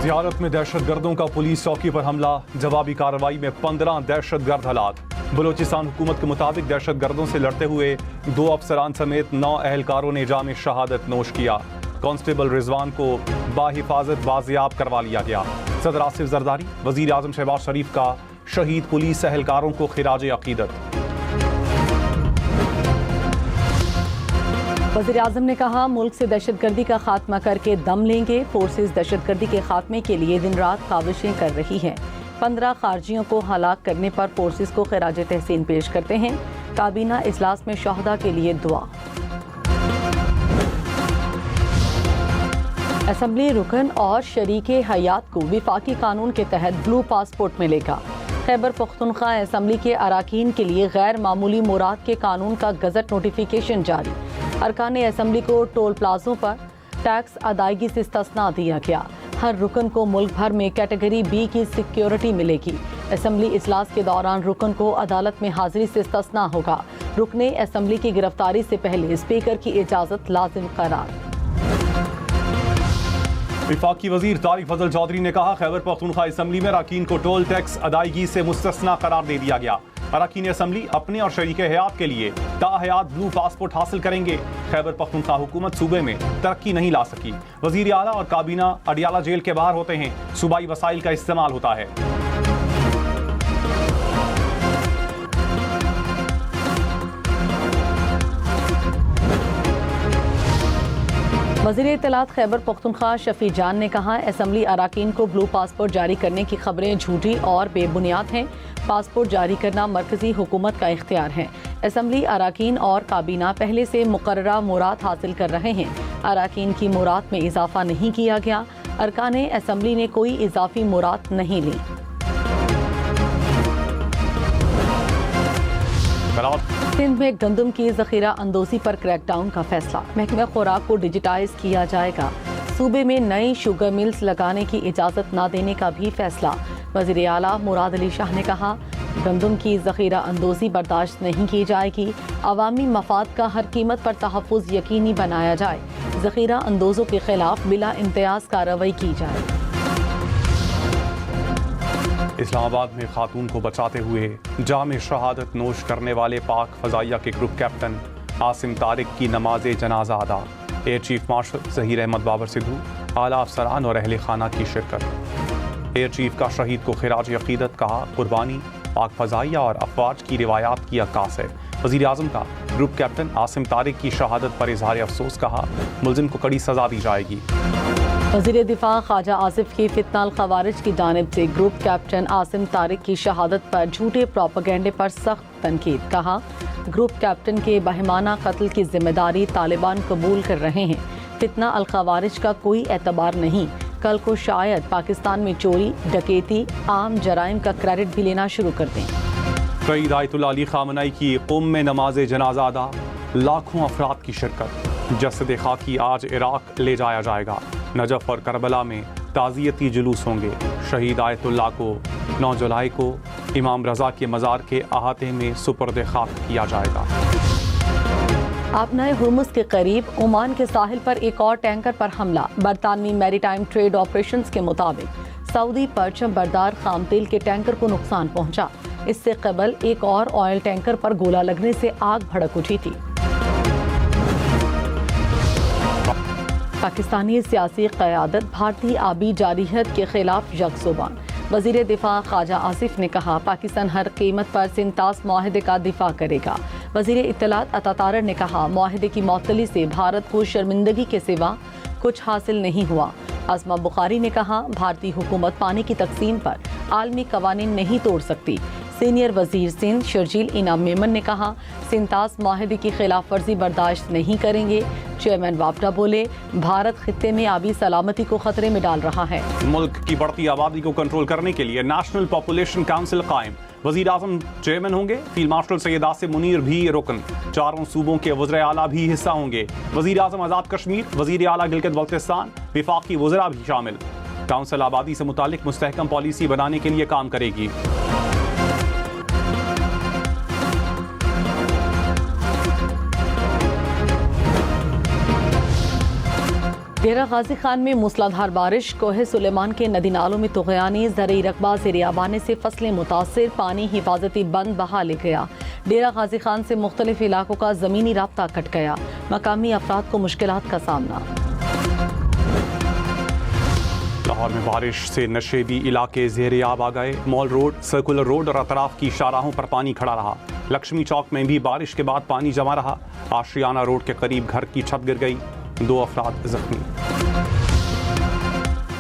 زیارت میں دہشت گردوں کا پولیس چوکی پر حملہ، جوابی کارروائی میں 15 دہشت گرد ہلاک۔ بلوچستان حکومت کے مطابق دہشت گردوں سے لڑتے ہوئے 2 افسران سمیت 9 اہلکاروں نے جام شہادت نوش کیا۔ کانسٹیبل رضوان کو باحفاظت بازیاب کروا لیا گیا۔ صدر آصف زرداری، وزیر اعظم شہباز شریف کا شہید پولیس اہلکاروں کو خراج عقیدت۔ وزیر اعظم نے کہا ملک سے دہشت گردی کا خاتمہ کر کے دم لیں گے۔ فورسز دہشت گردی کے خاتمے کے لیے دن رات کاوشیں کر رہی ہیں۔ 15 خارجیوں کو ہلاک کرنے پر فورسز کو خراج تحسین پیش کرتے ہیں۔ کابینہ اجلاس میں شہداء کے لیے دعا۔ اسمبلی رکن اور شریک حیات کو وفاقی قانون کے تحت بلو پاسپورٹ ملے گا۔ خیبر پختونخوا اسمبلی کے اراکین کے لیے غیر معمولی مراد کے قانون کا گزٹ نوٹیفیکیشن جاری۔ ارکان اسمبلی کو ٹول پلازوں پر ٹیکس ادائیگی سے استثناء دیا گیا۔ ہر رکن کو ملک بھر میں کیٹیگری بی کی سیکیورٹی ملے گی۔ اسمبلی اجلاس کے دوران رکن کو عدالت میں حاضری سے استثناء ہوگا۔ رکن اسمبلی کی گرفتاری سے پہلے اسپیکر کی اجازت لازم قرار۔ وفاقی وزیر طارق فضل چودھری نے کہا خیبر پختونخوا اسمبلی میں اراکین کو ٹول ٹیکس ادائیگی سے مستثنیٰ قرار دے دیا گیا۔ اراکین اسمبلی اپنے اور شریک حیات کے لیے تاحیات بلو پاسپورٹ حاصل کریں گے۔ خیبر پختونخوا حکومت صوبے میں ترقی نہیں لا سکی۔ وزیر اعلیٰ اور کابینہ اڈیالہ جیل کے باہر ہوتے ہیں، صوبائی وسائل کا استعمال ہوتا ہے۔ وزیر اطلاعات خیبر پختونخوا شفیع جان نے کہا اسمبلی اراکین کو بلو پاسپورٹ جاری کرنے کی خبریں جھوٹی اور بے بنیاد ہیں۔ پاسپورٹ جاری کرنا مرکزی حکومت کا اختیار ہے۔ اسمبلی اراکین اور کابینہ پہلے سے مقررہ مراد حاصل کر رہے ہیں۔ اراکین کی مراد میں اضافہ نہیں کیا گیا۔ ارکان اسمبلی نے کوئی اضافی مراد نہیں لی۔ سندھ میں گندم کی ذخیرہ اندوزی پر کریک ڈاؤن کا فیصلہ۔ محکمہ خوراک کو ڈیجیٹائز کیا جائے گا۔ صوبے میں نئی شوگر ملز لگانے کی اجازت نہ دینے کا بھی فیصلہ۔ وزیر اعلیٰ مراد علی شاہ نے کہا گندم کی ذخیرہ اندوزی برداشت نہیں کی جائے گی۔ عوامی مفاد کا ہر قیمت پر تحفظ یقینی بنایا جائے۔ ذخیرہ اندوزوں کے خلاف بلا امتیاز کارروائی کی جائے۔ اسلام آباد میں خاتون کو بچاتے ہوئے جام شہادت نوش کرنے والے پاک فضائیہ کے گروپ کیپٹن عاصم طارق کی نماز جنازہ ادا۔ Air chief marshal Zaheer Ahmed Babar Sidhu, اعلیٰ افسران اور اہل خانہ کی شرکت۔ ایئر چیف کا شہید کو خراج عقیدت، کہا قربانی پاک فضائیہ اور افواج کی روایات کی عکاس ہے۔ وزیر اعظم کا گروپ کیپٹن عاصم طارق کی شہادت پر اظہار افسوس، کہا ملزم کو کڑی سزا دی جائے گی۔ وزیر دفاع خواجہ آصف کی فتنہ الخوارج کی جانب سے گروپ کیپٹن عاصم طارق کی شہادت پر جھوٹے پروپیگنڈے پر سخت تنقید، کہا گروپ کیپٹن کے باہمانہ قتل کی ذمہ داری طالبان قبول کر رہے ہیں۔ فتنہ الخوارج کا کوئی اعتبار نہیں۔ کل کو شاید پاکستان میں چوری، ڈکیتی، عام جرائم کا کریڈٹ بھی لینا شروع کر دیں۔ قائد آیت اللہ علی خامنئی کی قم میں نماز جنازہ ادا، لاکھوں افراد کی شرکت۔ جسد خاکی آج عراق لے جایا جائے گا۔ نجف اور کربلا میں تعزیتی جلوس ہوں گے۔ شہید آیت اللہ کو 9 جولائی کو امام رضا کے مزار کے احاطے میں سپرد خاک کیا جائے گا۔ آبنائے ہرمز کے قریب عمان کے ساحل پر ایک اور ٹینکر پر حملہ۔ برطانوی میری ٹائم ٹریڈ آپریشنز کے مطابق سعودی پرچم بردار خام تیل کے ٹینکر کو نقصان پہنچا۔ اس سے قبل ایک اور آئل ٹینکر پر گولہ لگنے سے آگ بھڑک اٹھی تھی۔ پاکستانی سیاسی قیادت بھارتی آبی جارحیت کے خلاف یکزبان۔ وزیر دفاع خواجہ آصف نے کہا پاکستان ہر قیمت پر سنتاس معاہدے کا دفاع کرے گا۔ وزیر اطلاعات عطا طارر نے کہا معاہدے کی معطلی سے بھارت کو شرمندگی کے سوا کچھ حاصل نہیں ہوا۔ عظمہ بخاری نے کہا بھارتی حکومت پانی کی تقسیم پر عالمی قوانین نہیں توڑ سکتی۔ سینئر وزیر سندھ شرجیل انعام میمن نے کہا سنتاس معاہدے کی خلاف ورزی برداشت نہیں کریں گے۔ چیئرمین واپڈا بولے بھارت خطے میں آبی سلامتی کو خطرے میں ڈال رہا ہے۔ ملک کی بڑھتی آبادی کو کنٹرول کرنے کے لیے نیشنل پاپولیشن کونسل قائم۔ وزیر اعظم چیئرمین ہوں گے۔ فیلڈ مارشل سید عاصم منیر بھی رکن۔ 4 صوبوں کے وزرائے اعلیٰ بھی حصہ ہوں گے۔ وزیر اعظم آزاد کشمیر، وزیر اعلیٰ گلگت بلتستان، وفاقی وزراء بھی شامل۔ کونسل آبادی سے متعلق مستحکم پالیسی بنانے کے لیے کام کرے گی۔ ڈیرہ غازی خان میں موسلادھار بارش، کوہ سلیمان کے ندی نالوں میں طغیانی، زرعی رقبہ زیر آب آنے سے فصلیں متاثر، پانی حفاظتی بند بہا لے گیا۔ ڈیرہ غازی خان سے مختلف علاقوں کا زمینی رابطہ کٹ گیا، مقامی افراد کو مشکلات کا سامنا۔ لاہور میں بارش سے نشیبی علاقے زیر آب آ گئے، مال روڈ، سرکولر روڈ اور اطراف کی شاہراہوں پر پانی کھڑا رہا۔ لکشمی چوک میں بھی بارش کے بعد پانی جمع رہا، آشیانہ روڈ کے قریب گھر کی چھت گر گئی، 2 افراد زخمی۔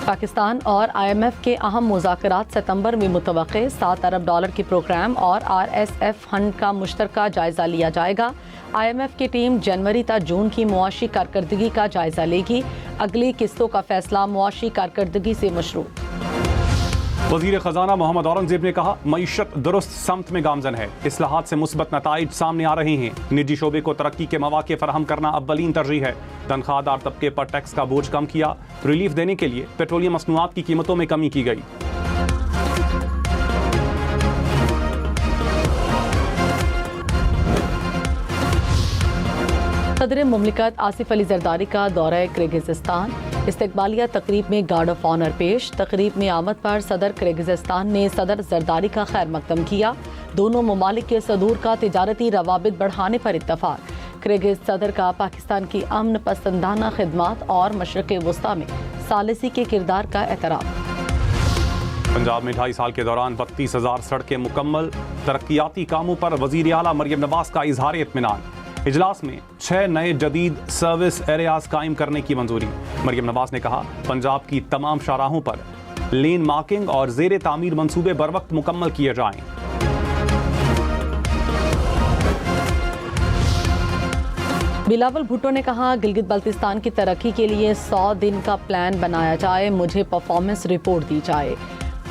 پاکستان اور IMF کے اہم مذاکرات ستمبر میں متوقع، $7 ارب کے پروگرام اور RSF فنڈ کا مشترکہ جائزہ لیا جائے گا۔ IMF کی ٹیم جنوری تا جون کی معاشی کارکردگی کا جائزہ لے گی، اگلی قسطوں کا فیصلہ معاشی کارکردگی سے مشروط۔ وزیر خزانہ محمد اورنگزیب نے کہا، معیشت درست سمت میں گامزن ہے، اصلاحات سے مثبت نتائج سامنے آ رہے ہیں، نجی شعبے کو ترقی کے مواقع فراہم کرنا اولین ترجیح ہے، تنخواہ دار طبقے پر ٹیکس کا بوجھ کم کیا، ریلیف دینے کے لیے پیٹرولیم مصنوعات کی قیمتوں میں کمی کی گئی۔ صدر مملکت آصف علی زرداری کا دورہ کرغزستان، استقبالیہ تقریب میں گارڈ آف آنر پیش۔ تقریب میں آمد پر صدر کرغزستان نے صدر زرداری کا خیر مقدم کیا، دونوں ممالک کے صدور کا تجارتی روابط بڑھانے پر اتفاق۔ کرغز صدر کا پاکستان کی امن پسندانہ خدمات اور مشرق وسطیٰ میں ثالثی کے کردار کا اعتراف۔ پنجاب میں 2.5 سال کے دوران 32,000 سڑکیں مکمل، ترقیاتی کاموں پر وزیر اعلیٰ مریم نواز کا اظہار اطمینان۔ اجلاس میں 6 نئے جدید سروس ایریاز قائم کرنے کی منظوری۔ مریم نواز نے کہا، پنجاب کی تمام شاہراہوں پر لین مارکنگ اور زیر تعمیر منصوبے بروقت مکمل کیے جائیں۔ بلاول بھٹو نے کہا، گلگت بلتستان کی ترقی کے لیے 100 دن کا پلان بنایا جائے، مجھے پرفارمنس رپورٹ دی جائے۔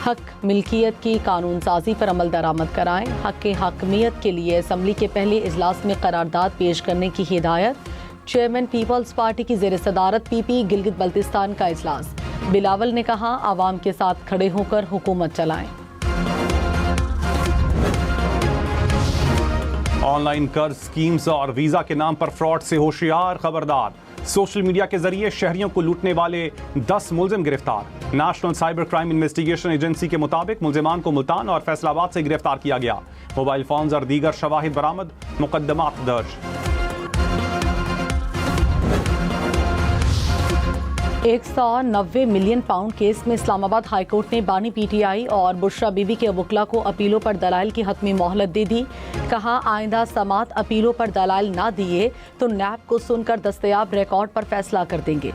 حق ملکیت کی قانون سازی پر عمل درآمد کرائیں، حق کی حاکمیت کے لیے اسمبلی کے پہلے اجلاس میں قرارداد پیش کرنے کی ہدایت۔ چیئرمین پیپلز پارٹی کی زیر صدارت PP گلگت بلتستان کا اجلاس۔ بلاول نے کہا، عوام کے ساتھ کھڑے ہو کر حکومت چلائیں۔ آن لائن قرض اسکیمز اور ویزا کے نام پر فراڈ سے ہوشیار، خبردار، سوشل میڈیا کے ذریعے شہریوں کو لوٹنے والے 10 ملزم گرفتار۔ National cyber crime investigation agency کے مطابق ملزمان کو ملتان اور فیصل آباد سے گرفتار کیا گیا، موبائل فونز اور دیگر شواہد برآمد، مقدمات درج۔ 190 ملین پاؤنڈ کیس میں اسلام آباد ہائی کورٹ نے بانی PTI اور بشرا بی بی کے وکلاء کو اپیلوں پر دلائل کی حتمی مہلت دے دی۔ کہا، آئندہ سماعت اپیلوں پر دلائل نہ دیے تو نیب کو سن کر دستیاب ریکارڈ پر فیصلہ کر دیں گے۔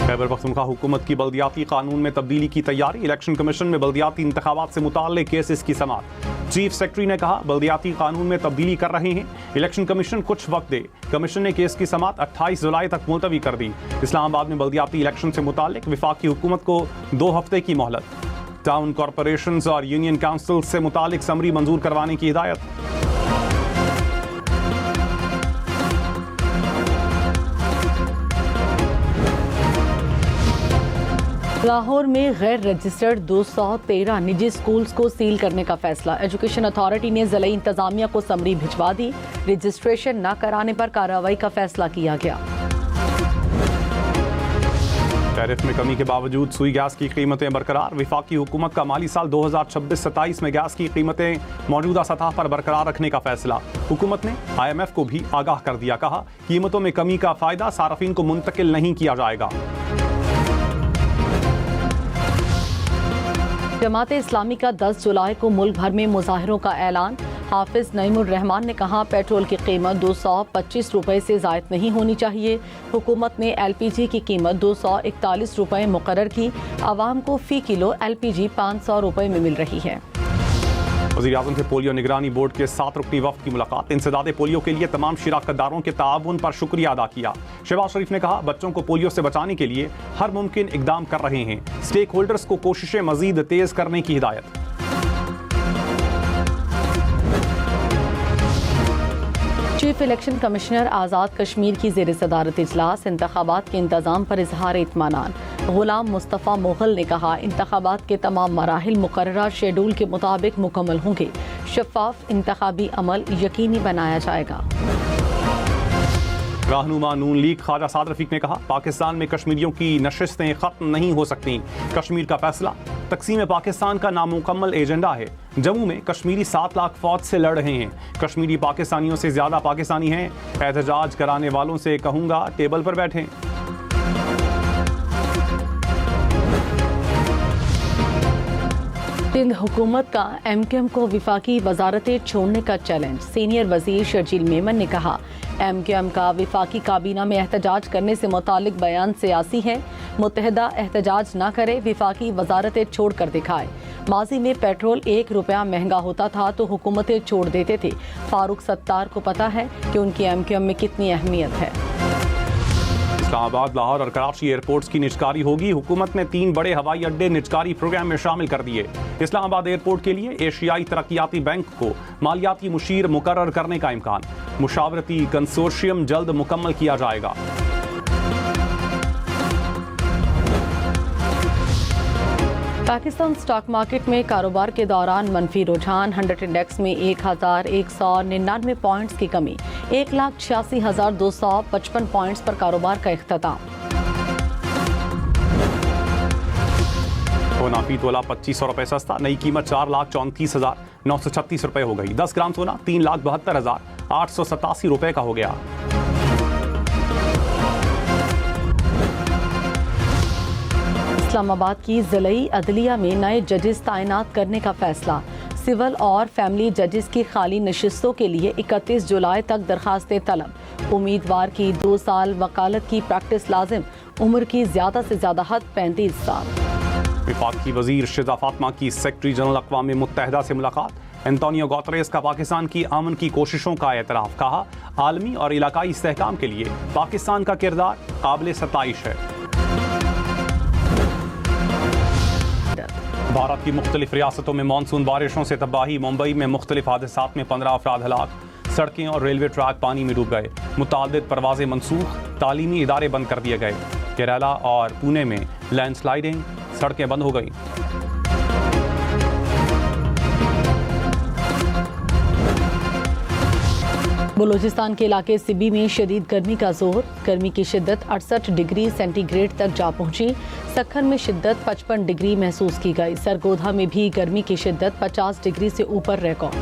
خیبر پختونخوا حکومت کی بلدیاتی قانون میں تبدیلی کی تیاری، الیکشن کمیشن میں بلدیاتی انتخابات سے متعلق کیسز کی سماعت۔ چیف سیکرٹری نے کہا، بلدیاتی قانون میں تبدیلی کر رہے ہیں، الیکشن کمیشن کچھ وقت دے۔ کمیشن نے کیس کی سماعت 28 جولائی تک ملتوی کر دی۔ اسلام آباد میں بلدیاتی الیکشن سے متعلق وفاقی حکومت کو 2 ہفتے کی مہلت۔ ٹاؤن کارپوریشنز اور یونین کاؤنسل سے متعلق سمری منظور کروانے کی ہدایت۔ لاہور میں غیر رجسٹرڈ 213 نجی اسکولز کو سیل کرنے کا فیصلہ۔ ایجوکیشن اتھارٹی نے ضلعی انتظامیہ کو سمری بھجوا دی، رجسٹریشن نہ کرانے پر کارروائی کا فیصلہ کیا گیا۔ ٹیرف میں کمی کے باوجود سوئی گیس کی قیمتیں برقرار، وفاقی حکومت کا مالی سال 2026-27 میں گیس کی قیمتیں موجودہ سطح پر برقرار رکھنے کا فیصلہ۔ حکومت نے IMF کو بھی آگاہ کر دیا، کہا قیمتوں میں کمی کا فائدہ صارفین کو منتقل نہیں کیا جائے گا۔ جماعت اسلامی کا 10 جولائی کو ملک بھر میں مظاہروں کا اعلان۔ حافظ نعیم الرحمان نے کہا، پیٹرول کی قیمت 225 روپے سے زائد نہیں ہونی چاہیے۔ حکومت نے LPG کی قیمت 241 روپے مقرر کی، عوام کو فی کلو LPG 500 روپے میں مل رہی ہے۔ وزیر اعظم سے پولیو نگرانی بورڈ کے 7 رکنی وفد کی ملاقات، انسداد پولیو کے لیے تمام شراکت داروں کے تعاون پر شکریہ ادا کیا۔ شہباز شریف نے کہا، بچوں کو پولیو سے بچانے کے لیے ہر ممکن اقدام کر رہے ہیں، اسٹیک ہولڈرز کو کوششیں مزید تیز کرنے کی ہدایت۔ Chief election commissioner Azad Kashmir کی زیر صدارت اجلاس، انتخابات کے انتظام پر اظہار اطمینان۔ غلام مصطفیٰ مغل نے کہا، انتخابات کے تمام مراحل مقررہ شیڈول کے مطابق مکمل ہوں گے، شفاف انتخابی عمل یقینی بنایا جائے گا۔ رہنما نون لیگ خواجہ سعد رفیق نے کہا پاکستان میں کشمیریوں کی نشستیں ختم نہیں ہو سکتی، کشمیر کا فیصلہ تقسیم پاکستان کا نامکمل ایجنڈا ہے۔ جموں میں کشمیری 7 لاکھ فوج سے لڑ رہے ہیں، کشمیری پاکستانیوں سے زیادہ پاکستانی ہیں، احتجاج کرانے والوں سے کہوں گا ٹیبل پر بیٹھیں۔ سندھ حکومت کا ایم کیو ایم کو وفاقی وزارتیں چھوڑنے کا چیلنج، سینئر وزیر شرجیل میمن نے کہا ایم کیو ایم کا وفاقی کابینہ میں احتجاج کرنے سے متعلق بیان سیاسی ہے، متحدہ احتجاج نہ کرے، وفاقی وزارتیں چھوڑ کر دکھائے۔ ماضی میں پیٹرول 1 روپیہ مہنگا ہوتا تھا تو حکومتیں چھوڑ دیتے تھے، فاروق ستار کو پتا ہے کہ ان کی ایم کیو ایم میں کتنی اہمیت ہے۔ اسلام آباد، لاہور اور کراچی ایئرپورٹس کی نجکاری ہوگی، حکومت نے 3 بڑے ہوائی اڈے نجکاری پروگرام میں شامل کر دیے۔ اسلام آباد ایئرپورٹ کے لیے ایشیائی ترقیاتی بینک کو مالیاتی مشیر مقرر کرنے کا امکان، مشاورتی کنسورشیم جلد مکمل کیا جائے گا۔ پاکستان سٹاک مارکیٹ میں کاروبار کے دوران منفی رجحان، 100 انڈیکس میں 1199 پوائنٹس کی کمی، 1,86,255 پوائنٹس پر کاروبار کا اختتام۔ سونا فی تولہ 2500 روپے سستا، نئی قیمت 4,34,936 روپے ہو گئی۔ 10 گرام سونا 3,72,887 روپے کا ہو گیا۔ اسلام آباد کی ضلعی عدلیہ میں نئے ججز تعینات کرنے کا فیصلہ، سول اور فیملی ججز کی خالی نشستوں کے لیے 31 جولائی تک درخواستیں طلب، امیدوار کی 2 سال وکالت کی پریکٹس لازم، عمر کی زیادہ سے زیادہ حد 35 سال۔ وفاق کی وزیر شہزہ فاطمہ کی سیکرٹری جنرل اقوام متحدہ سے ملاقات، انتونیو گوتریس کا پاکستان کی امن کی کوششوں کا اعتراف، کہا عالمی اور علاقائی استحکام کے لیے پاکستان کا کردار قابل ستائش ہے۔ بھارت کی مختلف ریاستوں میں مانسون بارشوں سے تباہی، ممبئی میں مختلف حادثات میں 15 افراد ہلاک، سڑکیں اور ریلوے ٹریک پانی میں ڈوب گئے، متعدد پروازیں منسوخ، تعلیمی ادارے بند کر دیے گئے، کیرالہ اور پونے میں لینڈ سلائیڈنگ، سڑکیں بند ہو گئیں۔ بلوچستان کے علاقے سبی میں شدید گرمی کا زور، گرمی کی شدت 68 ڈگری سینٹی گریڈ تک جا پہنچی، سکھن میں شدت 55 ڈگری محسوس کی گئی، سرگودھا میں بھی گرمی کی شدت 50 ڈگری سے اوپر ریکارڈ۔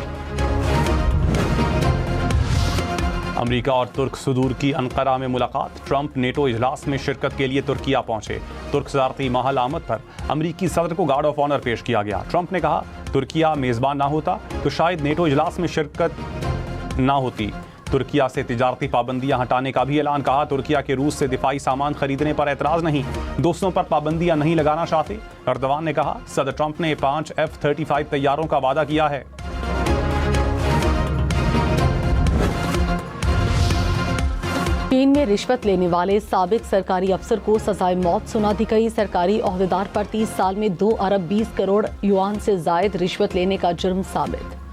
امریکہ اور ترک صدور کی انقرہ میں ملاقات، ٹرمپ نیٹو اجلاس میں شرکت کے لیے ترکیہ پہنچے، ترک صدارتی ماحول آمد پر امریکی صدر کو گارڈ آف آنر پیش کیا گیا۔ ٹرمپ نے کہا ترکیہ میزبان نہ ہوتا تو شاید نیٹو اجلاس میں شرکت نہ ہوتی، ترکیہ سے تجارتی پابندیاں ہٹانے کا بھی اعلان، کہا ترکیہ کے روس سے دفاعی سامان خریدنے پر اعتراض نہیں، دوستوں پر پابندیاں نہیں لگانا چاہتے۔ اردوان نے کہا صدر ٹرمپ نے 5 F-35 طیاروں کا وعدہ کیا ہے۔ چین میں رشوت لینے والے سابق سرکاری افسر کو سزائے موت سنا دی گئی، سرکاری عہدیدار پر 30 سال میں 2 ارب 20 کروڑ یوان سے زائد رشوت لینے کا جرم ثابت۔